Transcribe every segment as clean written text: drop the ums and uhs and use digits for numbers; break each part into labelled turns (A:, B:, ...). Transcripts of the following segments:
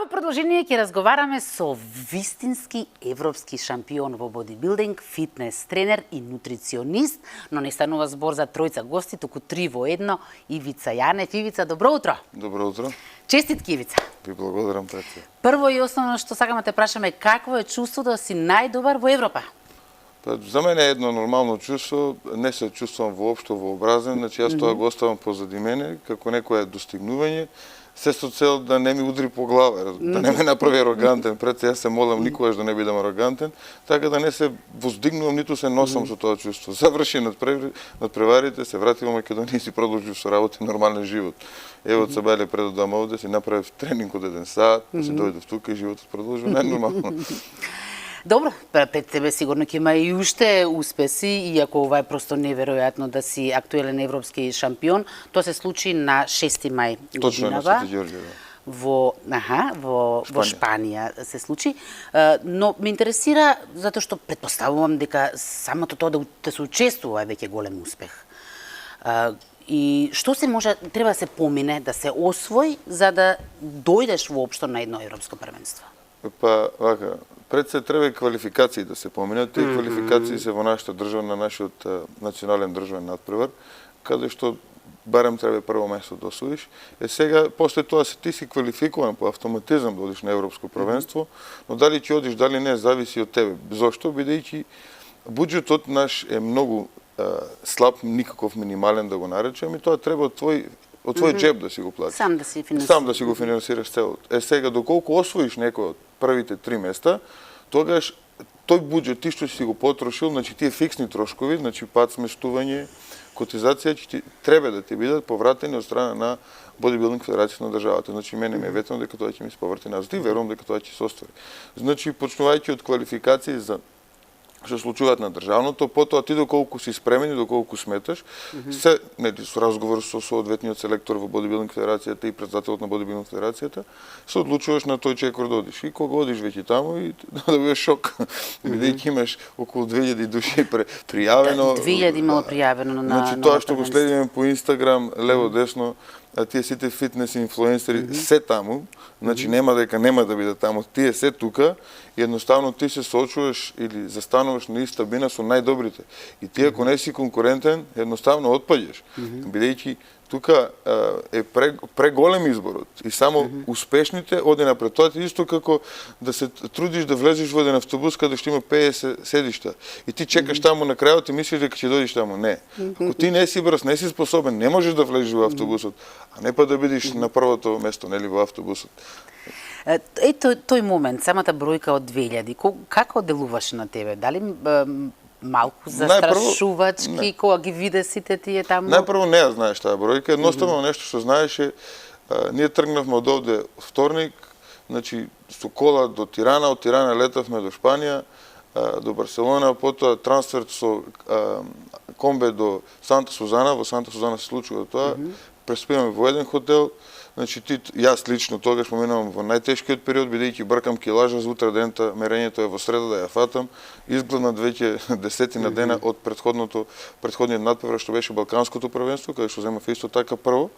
A: во продолжение ќе разговараме со вистински европски шампион во бодибилдинг, фитнес тренер и нутриционист, но не станува збор за тројца гости, туку три во едно. Ивица Јанев. Ивица, добро утро.
B: Добро утро.
A: Честитки, Ивица.
B: Ви благодарам, Петя.
A: Прво и основно што сакаме те прашаме, какво е чувството да си најдобар во Европа?
B: Па, за мене е едно нормално чувство, не се чувствам воопшто вообразен, значи јас тоа го оставам позади мене, како некое достигнување, се со цел да не ми удри по глава, да не ме направи арогантен. Пред се јас се молам никогаш да не бидам арогантен, така да не се воздигнувам, ниту се носам со тоа чувство. Заврши надпреварите, се вратив во Македонија и си продолжив со работа нормален живот. Ево од Сабајле пред дома овде си направив тренинг од 1 сат, па се дојдов тука и животот продолжува најнормално.
A: Добро, пред тебе сигурно ќе има и уште успеси, иако ова е просто неверојатно да си актуелен европски шампион. Тоа се случи на 6 мај годинава. Во Шпанија се случи. Но ме интересира затоа што претпоставувам дека самото тоа да се учествува е веќе голем успех. И што се може, треба да се помине, да се освои за да дојдеш воопшто на едно европско првенство?
B: Па, вака, пред се треба и квалификации да се поминат. Тие квалификации се во нашата држава, на нашиот национален државен надпревар, каде што барем треба прво место да освоиш. Сега, после тоа ти си квалификуван по автоматизам да одиш на европско првенство, но дали ќе одиш, дали не, зависи од тебе. Зошто? Бидејќи буџетот наш е многу слаб, никаков минимален да го наречем, и тоа треба од твој джеб да си го платиш.
A: Сам да си финансираш.
B: Сам да си го финансираш целот. Сега, доколку освоиш некој од првите 3 места, тогаш тој буџет ти што си го потрошил, значи тие фиксни трошкови, значи пат, сместување, котизација, ќе треба да ти бидат повратени од страна на Бодибилдинг федерацијата на државата. Значи мене ме е ветено дека тоа ќе ми се поврати назад и верувам дека тоа ќе се оствари. Значи почнувајќи од квалификации за што се случуваат на државното, потоа ти доколку си спремен и доколку сметаш, се со разговор со соодветниот селектор во Бодибилдинг федерацијата и председателот на Бодибилдинг федерацијата, се одлучуваш на тој чекор да одиш. И кога одиш веќе таму и да бидеш шок, бидејќи имаш околу 2000 души пријавено.
A: 2000 имало пријавено на.
B: Значи тоа што го следиме по Инстаграм, лево десно, а тие сите фитнес инфлуенсери се таму, значи нема да бидат таму, тие се тука, и едноставно ти се соочуваш или застануваш на иста бина со најдобрите. И ти ако не си конкурентен, едноставно отпаѓаш, бидејќи тука е преголем изборот и само успешните оди напред. Тоа е исто како да се трудиш да влезеш во еден автобус каде што има 50 седишта и ти чекаш таму на крајот и мислиш дека ќе дојдеш таму. Не. Ако ти не си брз, не си способен, не можеш да влезеш во автобусот, а не па да бидеш на првото место, нели, во автобусот.
A: Тој момент, самата бројка од 2000, како делуваше на тебе? Дали малку застрашувачки кога ги виде сите тие таму?
B: Најпрво не ја знаеш таа бројка, едноставно нешто што знаеше, ние тргнавме од овде вторник, значи со кола до Тирана, од Тирана летавме до Шпанија, до Барселона, потоа трансфер со комбе до Санта Сузана, во Санта Сузана се случува тоа, преспиваме во еден хотел. Значи јас лично тогаш поминувам во најтешкиот период, бидејќи бркам килажа за утре дента, мерењето е во среда да ја фатам, изгледнат веќе 10 дена од претходниот надпревар што беше Балканското првенство, каде што земав исто така прво,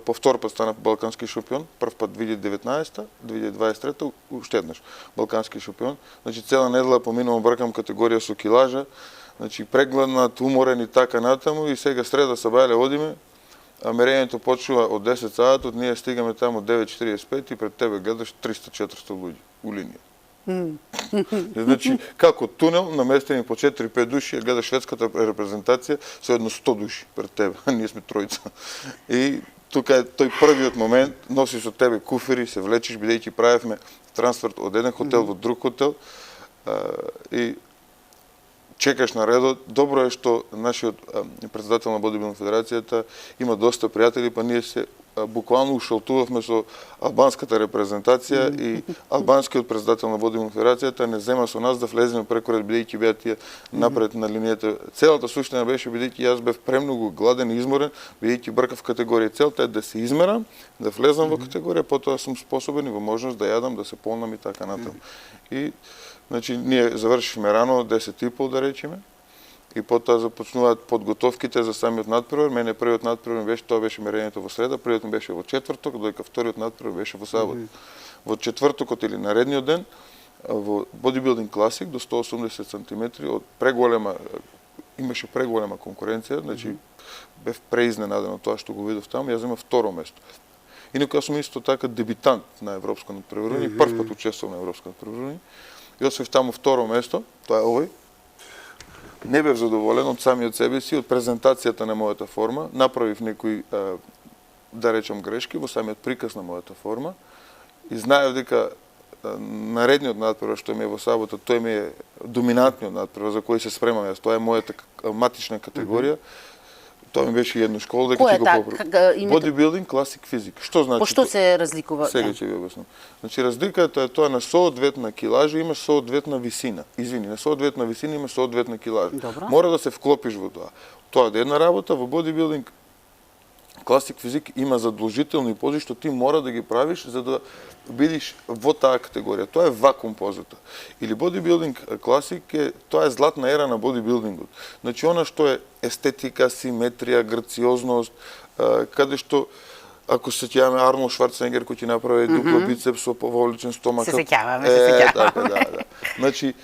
B: по втор пат стана балкански шампион, прв пат 2019, 2023, уште еднаш балкански шампион. Значи цела недела поминувам бркам категорија со килажа, значи прегледнат, уморен и така натаму, и сега среда Сабајле одиме. Мерењето почнува од 10 саатот, ние стигаме таму 9:45 и пред тебе гледаш 300-400 луѓе у линија. Значи, како тунел, наместени по 4-5 души, гледаш шведската репрезентација со едно 100 души пред тебе, а ние сме тројца. И тука е тој првиот момент, носи со тебе куфери, се влечиш, бидејќи правевме трансфер од еден хотел во друг хотел, и чекаш на редот. Добро е што нашиот председател на Бодибилдинг федерацијата има доста пријатели, па ние се буквално ушалтувавме со албанската репрезентација и албанскиот председател на Бодибилдинг федерацијата не зема со нас да влеземе преку ред, бидејќи беа тие напред на линијата. Целата суштина беше бидејќи јас бев премногу гладен и изморен, бидејќи бркав категорија. Целта е да се измерам, да влезам во категорија, потоа сум способен и во можност да јадам, да се полнам и така натаму. И значи ние завршивме рано 10:30 да речеме. и потоа започнуваат подготовките за самиот надпревар. Мене првиот надпревар тоа беше мерењето во среда, првиот ми беше во четврток, додека вториот надпревар беше во сабота. Во четвртокот или наредниот ден во Bodybuilding Classic до 180 сантиметри од преголема имаше преголема конкуренција, значи бев преизненаден од тоа што го видов таму, јас земав второ место. Инаку јас сум исто така дебитант на европско надпреварување, прв пат учествувам на европско надпреварување. И освоив таму второ место, тоа е овој. Не бев задоволен од самиот себе си, од презентацијата на мојата форма, направив некои да речам грешки во самиот приказ на мојата форма и знаев дека наредниот надпревар што ми е во сабота, тој ми е доминантниот надпревар за кој се спремам јас. Тоа е мојата матична категорија. Тоа ми беше едно школа дека ќе го поправам. Bodybuilding Classic Physique. Што значи?
A: По што се разликува?
B: Сега ќе ви објаснам. Значи разликата е тоа на соодветна килажа има соодветна висина. Извини, на соодветна висина има соодветна килажа.
A: Добро.
B: Мора да се вклопиш во тоа. Тоа е една работа, во Bodybuilding Classic Physique има задолжителни пози што ти мора да ги правиш за да бидеш во таа категорија. Тоа е вакуум позата. Или Bodybuilding Classic тоа е златна ера на бодибилдингот. Значи она што е естетика, симетрија, грациозност, каде што ако се сеќаваме Арнолд Шварценегер кој ќе направи дупла бицепс со поволичен стомак.
A: Се сеќаваме.
B: Така, да. Значи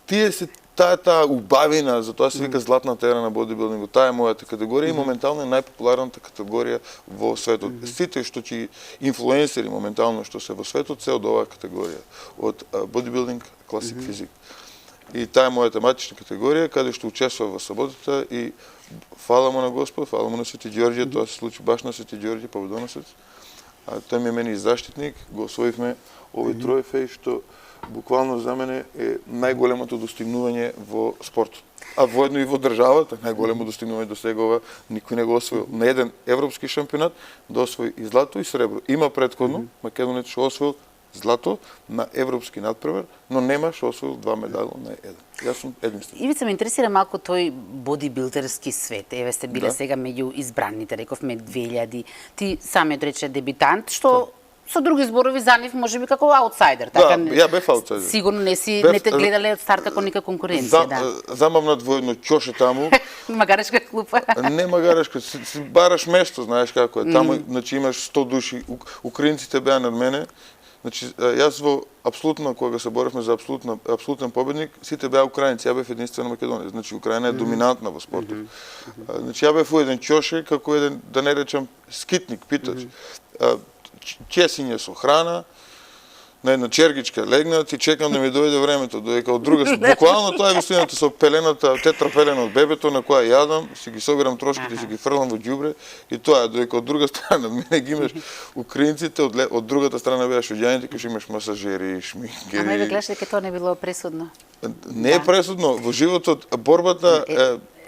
B: тие се таа убавина, затоа се вика златната ера на бодибилдингот. Таа е мојата категорија и моментално е најпопуларната категорија во светот. Сите што ќе инфлуенсери моментално што се во светот се од оваа категорија, од Bodybuilding Classic Physique. И таа е мојата матична категорија каде што учествував во саботата и фала му на Господ, фала му на Свети Ѓорѓе, тоа се случи баш на Свети Ѓорѓе Победоносец. Тој ми е мене заштитник, го освоивме овој трофеј што буквално за мене е најголемото достигнување во спортот. А воедно и во државата, најголемо достигнување до сегова никој не го освоил. На еден европски шампионат да освои и злато и сребро. Има претходно македонец што освоил злато на европски надпревар, но нема што освоил два медали на еден. Јас сум единствен.
A: Ивица, ме интересира малку тој бодибилдерски свет. Еве сте биле сега меѓу избраните, рековме 2000. Ти самиот рече дебитант, што со други зборови за нив можеби како аутсайдер, така?
B: Да, ја бев аутсайдер.
A: Сигурно не те гледале од старт како нека конкуренција, да.
B: Замавнат во едно ќоше таму.
A: Магарешка клупа.
B: Не магарешка, си бараш место, знаеш како е. Таму, значи имаш 100 души, украинците беа над мене. Значи јас во апсолутно кога се боравме за апсолутен победник, сите беа украинци, ја бев единствено македонец. Значи Украина е доминантна во спортот. Значи ја бев во еден ќоше како еден, да не речам, скитник, питач. Чесиње со храна, на една чергичка легнат и чекам да ми дојде времето, додека од друга страна, буквално тоа е вистината со пелената, тетрапелена од бебето на која јадам, си ги собирам трошките, си ги фрлам во ѓубре и тоа е, додека од друга страна над мене ги имаш украинците, од другата страна беа шуѓаните, кои имаш масажери, шминкери.
A: Ама да гледаш дека тоа не било пресудно.
B: Не е пресудно, во животот борбата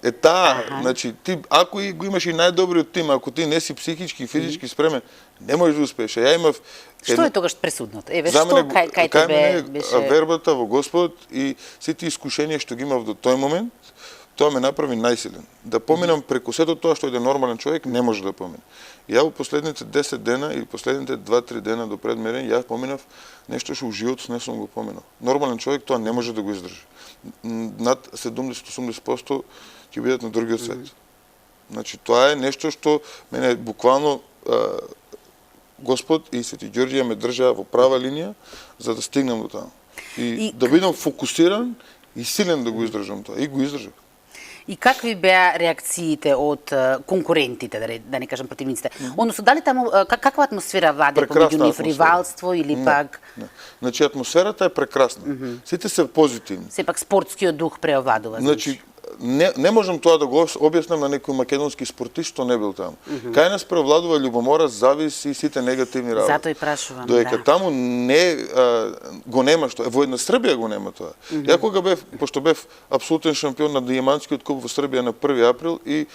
B: е таа, значи ти ако и го имаш и најдобриот тим, ако ти не си психички и физички спремен, не можеш да успееш. Ја имав
A: Што е тогаш пресудното? Еве што кај тебе беше
B: вербата во Господ и сите искушенија што ги имав до тој момент, тоа ме направи најсилен. Да поминам преку сето тоа што еден нормален човек не може да помине. Ја во последните 10 дена или последните 2-3 дена до предмерење ја поминав нешто што во животот не сум го поминал. Нормален човек тоа не може да го издржи. Над 70-80% ќе бидат на другиот свет. Значи тоа е нешто што мене буквално Господ и Свети Ѓорѓе ме држаа во права линија за да стигнам до таму. И да бидам фокусиран и силен да го издржам тоа. И го издржав.
A: И какви беа реакциите од конкурентите, да не кажам противниците? Односно, дали таму каква атмосфера владе помеѓу нив, ривалство или пак?
B: Не. Значи атмосферата е прекрасна. Сите се позитивни.
A: Сепак спортскиот дух преовладува.
B: Значи не можам тоа да го објаснам на некој македонски спортист што не бил таму. Кај нас преовладува љубомора, завис и сите негативни работи.
A: Затоа и прашувам,
B: Додека таму го нема што, во една Србија го нема тоа. Ја кога бев, пошто бев апсолутен шампион на дијамантскиот куп во Србија на 1 април и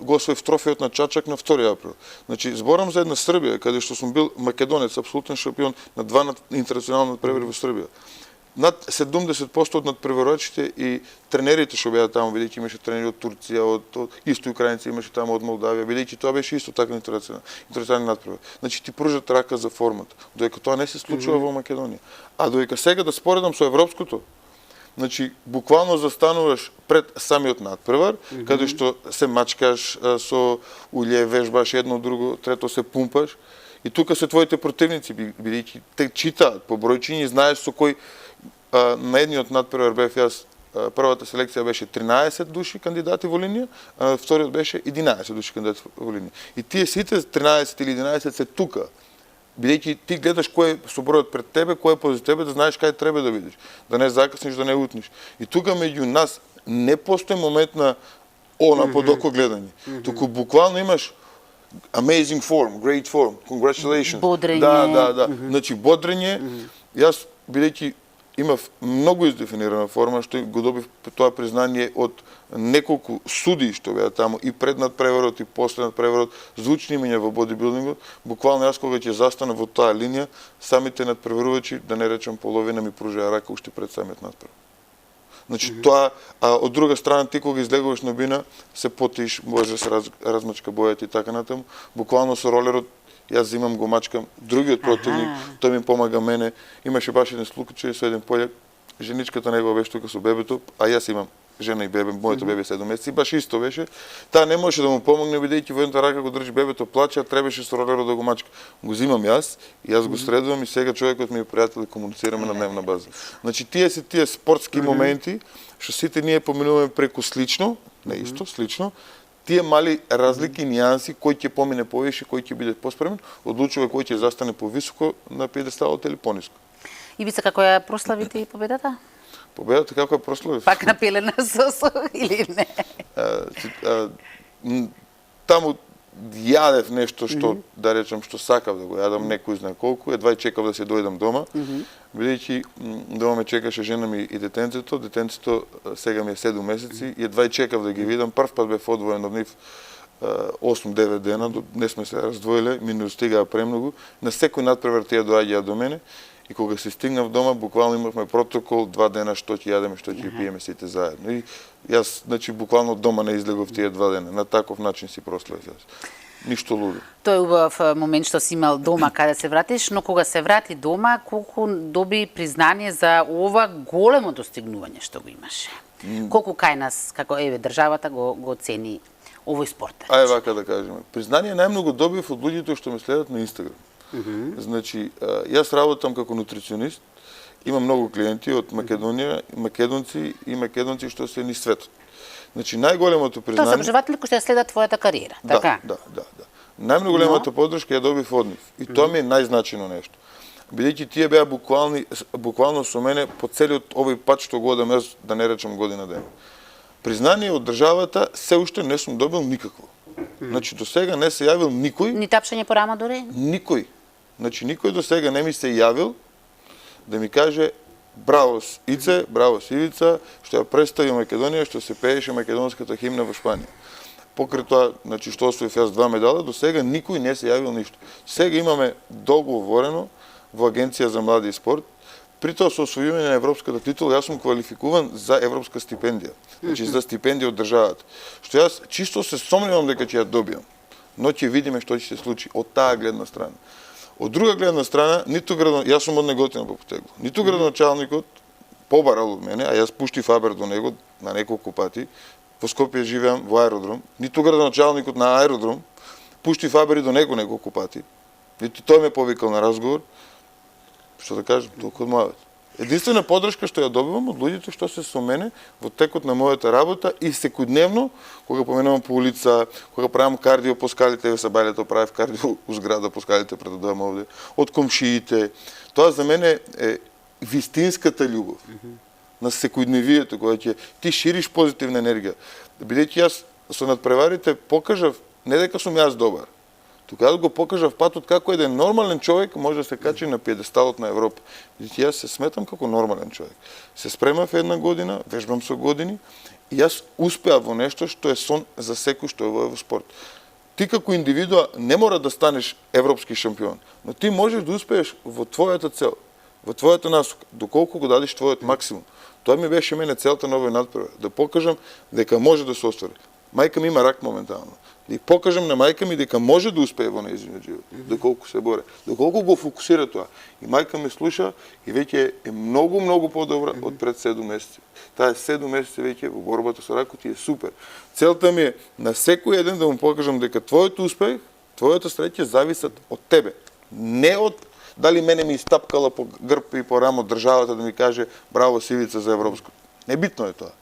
B: го освоив трофејот на Чачак на 2 април. Значи зборам за една Србија каде што сум бил македонец, апсолутен шампион на 2 интернационални надпревари во Србија. Над 70% од надпреварувачите и тренерите што беа таму, бидејќи имаше тренери од Турција, од исто украинци имаше таму од Молдавија, бидејќи тоа беше исто така интернационален надпревар. Значи ти пружат рака за формата, додека тоа не се случува во Македонија. А додека сега да споредам со европското, значи буквално застануваш пред самиот надпревар, каде што се мачкаш со улје, вежбаш едно друго, трето се пумпаш. И тука се твоите противници, бидејќи те читаат по бројчиња и знаеш со кој на едниот надпревар бев јас. Првата селекција беше 13 души кандидати во линија, а вториот беше 11 души кандидати во линија. И тие сите 13 или 11 се тука, бидејќи ти гледаш кој е со бројот пред тебе, кој е пози тебе, да знаеш кај треба да видиш, да не закасниш, да не утниш. И тука меѓу нас не постои момент на подоко гледање, туку буквално имаш amazing form, great form, congratulations.
A: Бодрење.
B: Да. Значи бодрење, јас бидејќи имав многу издефинирана форма, што го добив тоа признание од неколку суди што беа таму и пред надпреварот и после надпреварот, звучни имиња во бодибилдингот. Буквално јас кога ќе застанам во таа линија, самите надпреварувачи, да не речам половина, ми пружаа рака уште пред самиот надпревар. Значи тоа, од друга страна ти кога излегуваш на бина, се потиш, може да се размачка бојата и така натаму. Буквално со ролерот јас зимам го мачкам другиот противник, тој ми помага мене. Имаше баш еден случај со еден пољак, женичката негова беше тука со бебето, а јас имам жена и бебе, моето бебе 7 месеци, баш исто беше. Таа не можеше да му помогне, бидејќи во едната рака го држи бебето, плаче, а требаше со ролерот да го мачка. Го зимам јас и јас го средувам и сега човекот ми е пријател и комуницираме на дневна база. Значи тие се тие спортски моменти што сите ние поминуваме преку слично, не исто, слично. Тие мали разлики, нијанси, кој ќе помине повише, кој ќе биде поспремен, одлучува кој ќе застане повисоко на пиедесталот или пониско.
A: Ивица, како ја прославите и победата?
B: Победата како ја прославив?
A: Пак напилена сосо или не?
B: Таму јадев нешто што, да речам, што сакав да го јадам, некој знае колку, едва и чекав да се дојдам дома, бидејќи дома ме чекаше жена ми и детенцето. Детенцето сега ми е 7 месеци и едва и чекав да ги видам. Прв пат бев одвоен од нив 8-9 дена, не сме се раздвоиле, ми не достигаа премногу. На секој надпревар тие доаѓаа до мене и кога се стигнав дома, буквално имавме протокол 2 дена што ќе јадеме, што ќе пиеме сите заедно. И јас, значи, буквално од дома не излегов тие 2 дена. На таков начин си прославив јас. Ништо лудо.
A: Тој е убав момент што си имал дома каде се вратиш, но кога се врати дома, колку доби признание за ова големо достигнување што го имаше? Колку кај нас, како државата го цени овој спорт?
B: Ајде вака да кажеме. Признание најмногу добив од луѓето што ме следат на Инстаграм. Значи, јас работам како нутриционист, имам многу клиенти од Македонија, македонци и македонци што се ни светот. Значи, најголемото признание...
A: Тоа се обжаватели кои ќе следат твојата кариера, така?
B: Да. Најголемата поддршка ја добив од нив. И тоа ми е најзначено нешто. Бидејќи тие беа буквално со мене по целиот овој пат што го одам јас, да не речам година ден. Признание од државата се уште не сум добил никакво. Значи, до сега не се јавил никој.
A: Ни тапшање по рама дори?
B: Никој. Значи, никој до сега не ми се јавил да ми каже браво Ице, браво Ивица, што ја представи Македонија, што се пееше македонската химна во Шпанија. Покрај тоа, значи, што освоив јас 2 медала, до сега никој не се јавил ништо. Сега имаме договорено во Агенција за млади и спорт, при тоа со освојување на европската титула, јас сум квалификуван за европска стипендија. Значи, за стипендија од државата. Што јас чисто се сомневам дека ќе ја добијам, но ќе видиме што ќе се случи од таа гледна страна. Од друга гледна страна, јас сум од Неготина по потегло. Ниту градоначалникот побарал од мене, а јас пуштив фабер до него на неколку пати. Во Скопје живеам во аеродром. Ниту градоначалникот на аеродром пуштив фабери до него неколку пати. Ниту тој ме повикал на разговор. Што да кажам, толку од мојот. Единствена поддршка што ја добивам од луѓето што се со мене во текот на мојата работа и секојдневно, кога поменувам по улица, кога правам кардио по скалите, еве сабајлето правев кардио у зграда по скалите пред да дојдам овде, од комшиите. Тоа за мене е вистинската љубов на секојдневието, кога ќе ти шириш позитивна енергија. Бидејќи јас со надпреварите покажав не дека сум јас добар, тука јас го покажав патот како еден нормален човек може да се качи на пиедесталот на Европа. Бидејќи јас се сметам како нормален човек. Се спремав една година, вежбам со години и јас успеав во нешто што е сон за секој што е во спорт. Ти како индивидуа не мора да станеш европски шампион, но ти можеш да успееш во твојата цел, во твојата насока, доколку го дадеш твојот максимум. Тоа ми беше мене целта на овој надпревар, да покажам дека може да се оствари. Мајка ми има рак моментално. Да и покажам на мајка ми дека може да успее во нејзиниот живот, доколку се боре, доколку го фокусира тоа. И мајка ме слуша и веќе е многу подобра од пред 7 месеци. Таа е 7 месеци веќе во борбата со ракот и е супер. Целта ми е на секој еден да му покажам дека твојот успех, твојата среќа зависат од тебе. Не од дали мене ми истапкала по грб и по рамо државата да ми каже браво Сивица за европско. Небитно е тоа.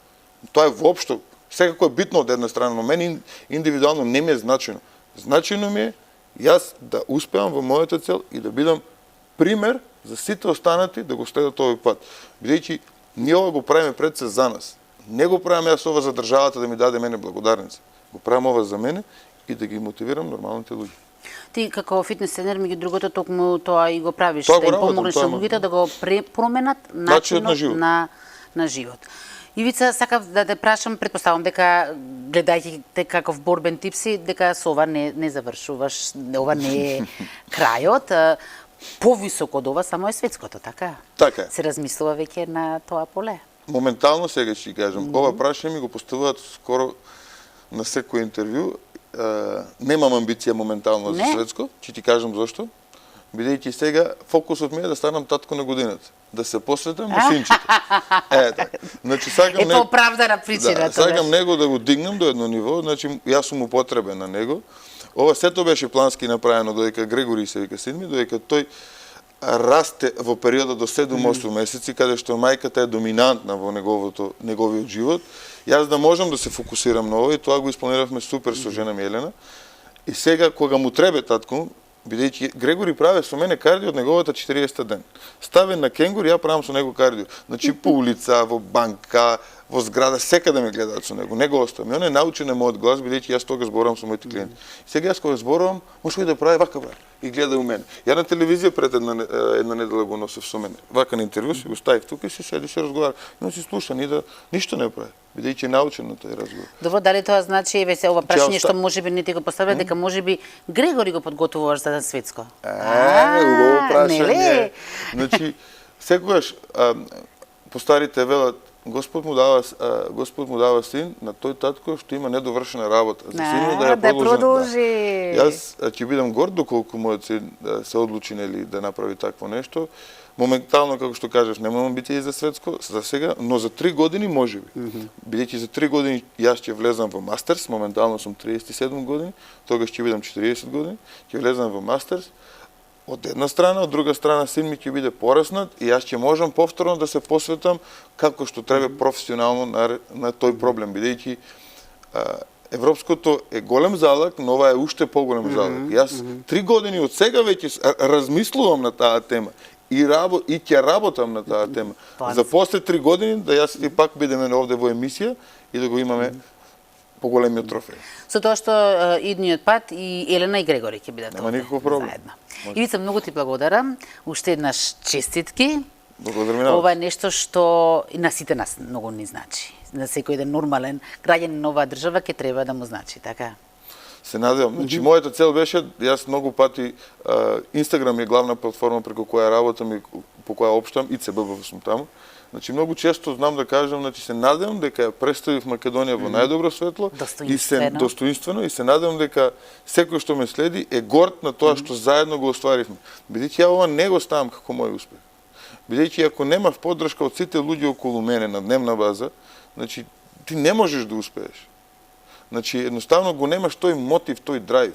B: Тоа е воопшто, секако е битно од една страна, но мене индивидуално не ми е значено. Значено ми е јас да успеам во мојата цел и да бидам пример за сите останати да го следат овој пат. Бидејќи ние ова го правиме пред се за нас. Не го правам јас ова за државата да ми даде мене благодарница. Го правам ова за мене и да ги мотивирам нормалните луѓе.
A: Ти како фитнес тренер, меѓу другото, токму тоа и го правиш,
B: Тоа
A: да им
B: го работам,
A: помогнеш
B: тоа
A: на луѓето да го променат начинот на живот. Ивица, сакав да те прашам, претпоставам дека гледајќи те каков борбен тип си, дека со ова не завршуваш, ова не е крајот. Повисоко од ова само е светското, така?
B: Така е.
A: Се размислува веќе на тоа поле.
B: Моментално сега ќе ти кажам, ова прашање ми го поставуваат скоро на секој интервју. Немам амбиција моментално за светско, ќе ти кажам зошто. Бидејќи сега фокусот ми е да станам татко на годината, да се посветам на синчето. Така. Значи сакам
A: тоа оправдана причина.
B: Да, сакам него да го дигнам до едно ниво, значи јас сум му потребен на него. Ова сето беше плански направено додека Грегори се вика син ми, додека тој расте во периода до 7-8 месеци, каде што мајката е доминантна во неговиот живот. Јас да можам да се фокусирам на ова и тоа го испланиравме супер со жена ми Елена. И сега кога му требе татко, бидејќи Грегори праве со мене кардио од неговата 40 ден. Ставен на кенгур, ја правам со него кардио. Значи по улица, во банка, во зграда, секаде ме гледаат со него. Не го оставам. И он е научен на мојот глас, бидејќи јас тогаш зборувам со моите клиенти. Сега јас кога зборувам, може кој да прави вака прави и гледа у мене. Ја на телевизија пред една недела го носев со мене. Вака на интервју си го ставив тука и се седи се разговара. И он си слуша, ништо не прави. Бидејќи е научен на тој разговор.
A: Добро, дали тоа значи еве се ова прашање што можеби не ти го поставя дека можеби Грегори го подготвуваш за светско?
B: Убаво прашање. Значи секогаш по старите велат Господ му дава син на тој татко што има недовршена работа. За синот да ја продолжи. Јас ќе бидам горд доколку мојот син се одлучи нели да направи такво нешто. Моментално, како што кажеш, немам амбиција за светско за сега, но за 3 години можеби. Бидејќи за 3 години јас ќе влезам во мастерс, моментално сум 37 години, тогаш ќе бидам 40 години, ќе влезам во мастерс. Од една страна, од друга страна син ми ќе биде пораснат и јас ќе можам повторно да се посветам како што треба професионално на тој проблем, бидејќи европското е голем залак, но ова е уште поголем залак. Јас 3 години од сега веќе размислувам на таа тема и ќе работам на таа тема. За после 3 години да јас и пак бидеме овде во емисија и да го имаме поголемиот трофеј.
A: Со тоа што идниот пат и Елена и Грегори ќе бидат
B: овде. Нема никаков проблем.
A: Заедно. Ивица, многу ти благодарам. Уште еднаш честитки.
B: Благодарам на вас.
A: Ова е нешто што и на сите нас многу ни значи. На секој еден нормален граѓанин на оваа држава ќе треба да му значи, така?
B: Се надевам. Значи, мојата цел беше, јас многу пати, Инстаграм е главна платформа преку која работам и по која општам, и ЦББ сум таму. Значи, многу често знам да кажам, значи, се надевам дека ја представив Македонија во најдобро светло и се достоинствено и се надевам дека секој што ме следи е горд на тоа што заедно го остваривме. Бидејќи ја ова не го ставам како мој успех. Бидејќи ако немав поддршка од сите луѓе околу мене на дневна база, значи ти не можеш да успееш. Значи едноставно го немаш тој мотив, тој драйв.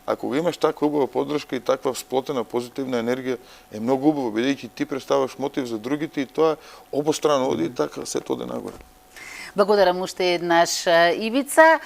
B: Ако го имаш таква убава поддршка и таква сплотена позитивна енергија, е многу убаво, бидејќи ти представаш мотив за другите и тоа обострано оди и така сето оде нагоре.
A: Благодарам уште еднаш, Ивица.